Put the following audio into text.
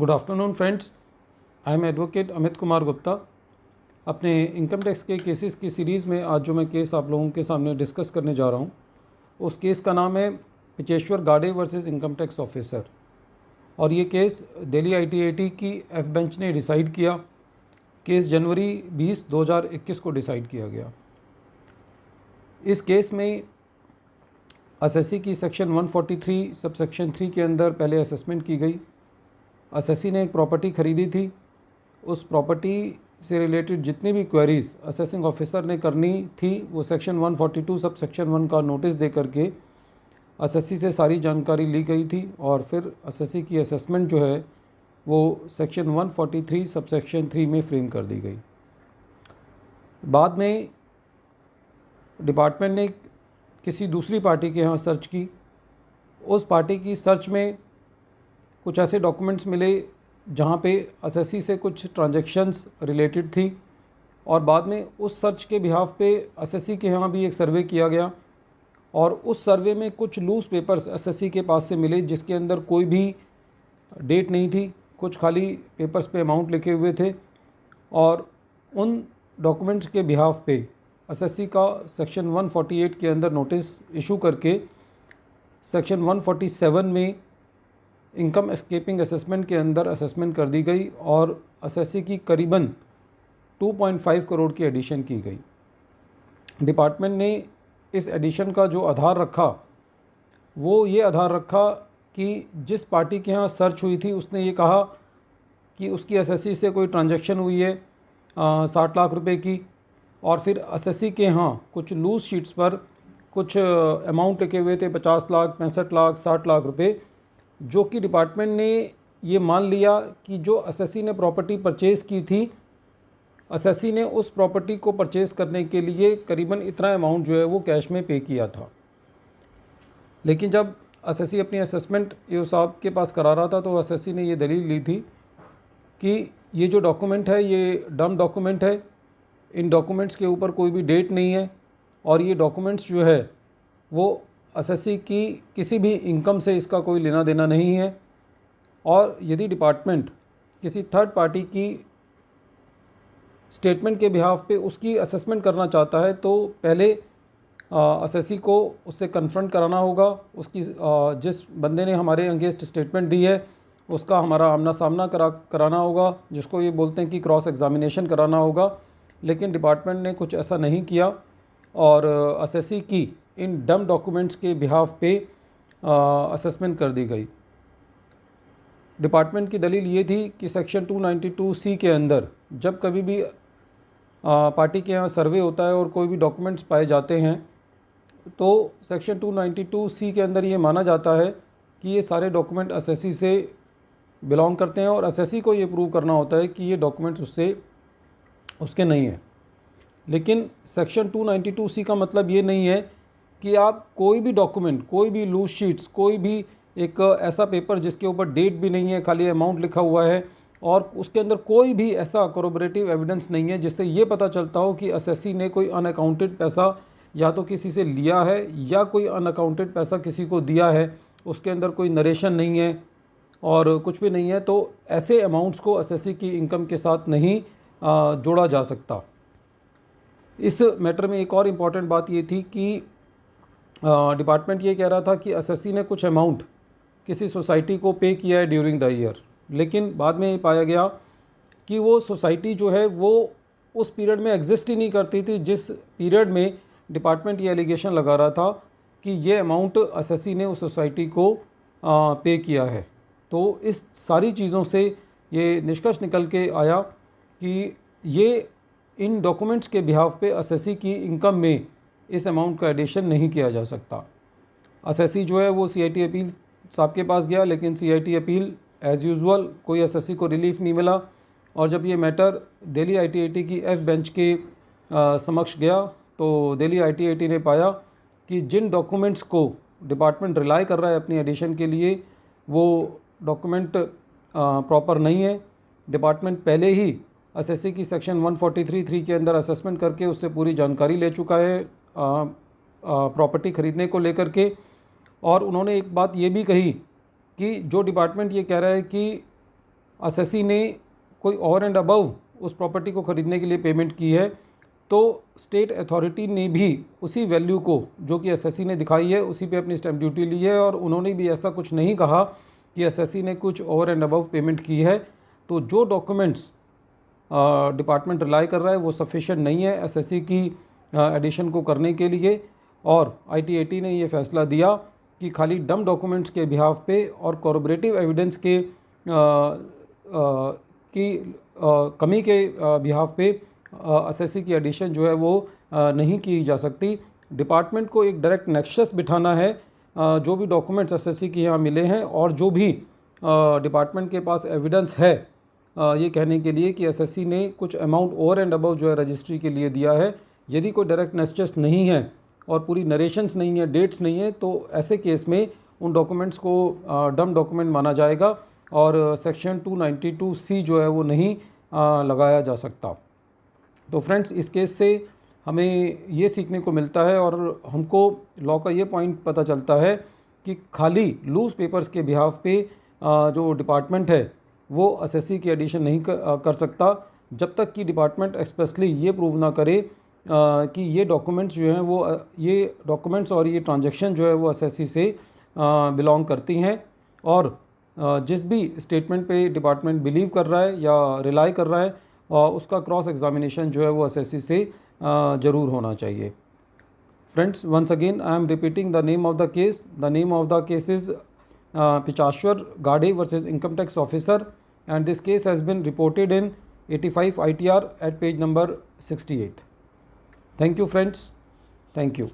Good afternoon friends, I am advocate Amit Kumar Gupta. अपने income tax के cases की सीरीज़ में आज जो मैं केस आप लोगों के सामने डिस्कस करने जा रहा हूँ उस केस का नाम है पिचेश्वर गाडे वर्सेस इनकम टैक्स ऑफिसर। और ये केस दिल्ली आईटीएटी की एफ बेंच ने डिसाइड किया। केस जनवरी 20, 2021 को डिसाइड किया गया। इस केस में एसएससी की सेक्शन 143 सब सेक्शन 3 के अंदर पहले असेसमेंट की गई। एसएससी ने एक प्रॉपर्टी ख़रीदी थी। उस प्रॉपर्टी से रिलेटेड जितनी भी क्वेरीज़ असेसिंग ऑफिसर ने करनी थी वो सेक्शन 142 सब सेक्शन 1 का नोटिस दे करके एसएससी से सारी जानकारी ली गई थी। और फिर एसएससी की असेसमेंट जो है वो सेक्शन 143 सब सेक्शन 3 में फ्रेम कर दी गई। बाद में डिपार्टमेंट ने किसी दूसरी पार्टी के यहाँ सर्च की। उस पार्टी की सर्च में कुछ ऐसे डॉक्यूमेंट्स मिले जहाँ पे एसएससी से कुछ ट्रांजैक्शंस रिलेटेड थी। और बाद में उस सर्च के बिहाफ पे एसएससी के यहाँ भी एक सर्वे किया गया और उस सर्वे में कुछ लूज़ पेपर्स एसएससी के पास से मिले जिसके अंदर कोई भी डेट नहीं थी, कुछ खाली पेपर्स पे अमाउंट लिखे हुए थे। और उन डॉक्यूमेंट्स के बिहाफ पे एसएससी का सेक्शन 148 के अंदर नोटिस इशू करके सेक्शन 147 में इनकम एस्केपिंग असेसमेंट के अंदर असेसमेंट कर दी गई और एसएससी की करीबन 2.5 करोड़ की एडिशन की गई। डिपार्टमेंट ने इस एडिशन का जो आधार रखा वो ये आधार रखा कि जिस पार्टी के यहाँ सर्च हुई थी उसने ये कहा कि उसकी एसएससी से कोई ट्रांजैक्शन हुई है 60 लाख रुपए की। और फिर एसएससी के यहाँ कुछ लूज शीट्स पर कुछ अमाउंट लिखे हुए थे 50 लाख, 65 लाख, 60 लाख रुपए, जो कि डिपार्टमेंट ने ये मान लिया कि जो एसएससी ने प्रॉपर्टी परचेज़ की थी, एसएससी ने उस प्रॉपर्टी को परचेज़ करने के लिए करीबन इतना अमाउंट जो है वो कैश में पे किया था। लेकिन जब एसएससी अपनी असेसमेंट ईओ साहब के पास करा रहा था तो एसएससी ने ये दलील ली थी कि ये जो डॉक्यूमेंट है ये डम डॉक्यूमेंट है, इन डॉक्यूमेंट्स के ऊपर कोई भी डेट नहीं है और ये डॉक्यूमेंट्स जो है वो एसएससी की किसी भी इनकम से इसका कोई लेना देना नहीं है। और यदि डिपार्टमेंट किसी थर्ड पार्टी की स्टेटमेंट के बिहाफ पे उसकी असेसमेंट करना चाहता है तो पहले एसएससी को उससे कन्फ्रंट कराना होगा। उसकी जिस बंदे ने हमारे अगेंस्ट स्टेटमेंट दी है उसका हमारा आमना सामना कराना होगा, जिसको ये बोलते हैं कि क्रॉस एग्जामिनेशन कराना होगा। लेकिन डिपार्टमेंट ने कुछ ऐसा नहीं किया और एसएससी की इन डम डॉक्यूमेंट्स के बिहाफ पे असेसमेंट कर दी गई। डिपार्टमेंट की दलील ये थी कि सेक्शन 292C के अंदर जब कभी भी पार्टी के यहाँ सर्वे होता है और कोई भी डॉक्यूमेंट्स पाए जाते हैं तो सेक्शन 292C के अंदर ये माना जाता है कि ये सारे डॉक्यूमेंट एसएससी से बिलोंग करते हैं और एसएससी को ये प्रूव करना होता है कि ये डॉक्यूमेंट्स उसके नहीं हैं। लेकिन सेक्शन 292C का मतलब ये नहीं है कि आप कोई भी डॉक्यूमेंट, कोई भी लूज शीट्स, कोई भी एक ऐसा पेपर जिसके ऊपर डेट भी नहीं है, खाली अमाउंट लिखा हुआ है और उसके अंदर कोई भी ऐसा कोरोबरेटिव एविडेंस नहीं है जिससे ये पता चलता हो कि एसएससी ने कोई अनअकाउंटेड पैसा या तो किसी से लिया है या कोई अनअकाउंटेड पैसा किसी को दिया है, उसके अंदर कोई नरेशन नहीं है और कुछ भी नहीं है, तो ऐसे अमाउंट्स को एसएससी की इनकम के साथ नहीं जोड़ा जा सकता। इस मैटर में एक और इम्पॉर्टेंट बात ये थी कि डिपार्टमेंट ये कह रहा था कि एसएससी ने कुछ अमाउंट किसी सोसाइटी को पे किया है ड्यूरिंग द ईयर, लेकिन बाद में ये पाया गया कि वो सोसाइटी जो है वो उस पीरियड में एग्जिस्ट ही नहीं करती थी जिस पीरियड में डिपार्टमेंट ये एलिगेशन लगा रहा था कि ये अमाउंट एसएससी ने उस सोसाइटी को पे किया है। तो इस सारी चीज़ों से ये निष्कर्ष निकल के आया कि ये इन डॉक्यूमेंट्स के बिहाफ पे एसएससी की इनकम में इस अमाउंट का एडिशन नहीं किया जा सकता। एसएससी जो है वो सीआईटी अपील साहब के पास गया, लेकिन सीआईटी अपील एज़ यूजुअल कोई एसएससी को रिलीफ नहीं मिला। और जब ये मैटर दिल्ली आईटीएटी की एफ बेंच के समक्ष गया तो दिल्ली आईटीएटी ने पाया कि जिन डॉक्यूमेंट्स को डिपार्टमेंट रिलाई कर रहा है अपनी एडिशन के लिए वो डॉक्यूमेंट प्रॉपर नहीं है। डिपार्टमेंट पहले ही एसएससी की सेक्शन 143(3) के अंदर असेसमेंट करके उससे पूरी जानकारी ले चुका है प्रॉपर्टी ख़रीदने को लेकर के। और उन्होंने एक बात ये भी कही कि जो डिपार्टमेंट ये कह रहा है कि असेसी ने कोई ओवर एंड अबव उस प्रॉपर्टी को ख़रीदने के लिए पेमेंट की है, तो स्टेट अथॉरिटी ने भी उसी वैल्यू को जो कि एसएससी ने दिखाई है उसी पे अपनी स्टैम्प ड्यूटी ली है, और उन्होंने भी ऐसा कुछ नहीं कहा कि एसएससी ने कुछ ओवर एंड अबव पेमेंट की है। तो जो डॉक्यूमेंट्स डिपार्टमेंट रिलाई कर रहा है वो सफिशिएंट नहीं है एसएससी की एडिशन को करने के लिए, और आईटीएटी ने ये फैसला दिया कि खाली डम डॉक्यूमेंट्स के बिहाफ पे और कॉर्पोरेटिव एविडेंस के कमी के बिहाफ पे एसएससी की एडिशन जो है वो नहीं की जा सकती। डिपार्टमेंट को एक डायरेक्ट नेक्सस बिठाना है जो भी डॉक्यूमेंट्स एसएससी के यहाँ मिले हैं और जो भी डिपार्टमेंट के पास एविडेंस है ये कहने के लिए कि एसएससी ने कुछ अमाउंट ओवर एंड अबव जो है रजिस्ट्री के लिए दिया है। यदि कोई डायरेक्ट नेक्सस नहीं है और पूरी नरेशंस नहीं है, डेट्स नहीं है, तो ऐसे केस में उन डॉक्यूमेंट्स को डम डॉक्यूमेंट माना जाएगा और सेक्शन 292C जो है वो नहीं लगाया जा सकता। तो फ्रेंड्स, इस केस से हमें ये सीखने को मिलता है और हमको लॉ का ये पॉइंट पता चलता है कि खाली लूज पेपर्स के बिहाफ पे जो डिपार्टमेंट है वो एसएससी की एडिशन नहीं कर सकता जब तक कि डिपार्टमेंट एक्सप्रेसली ये प्रूव ना करे कि ये डॉक्यूमेंट्स जो हैं वो ये डॉक्यूमेंट्स और ये ट्रांजैक्शन जो है वो एसएससी से बिलोंग करती हैं, और जिस भी स्टेटमेंट पे डिपार्टमेंट बिलीव कर रहा है या रिलाई कर रहा है उसका क्रॉस एग्जामिनेशन जो है वो एसएससी से ज़रूर होना चाहिए। Friends, once again I am repeating the name of the case. The name of the case is Pichashwar Gade versus Income Tax Officer, and this case has been reported in 85 ITR at page number 68. Thank you friends. Thank you.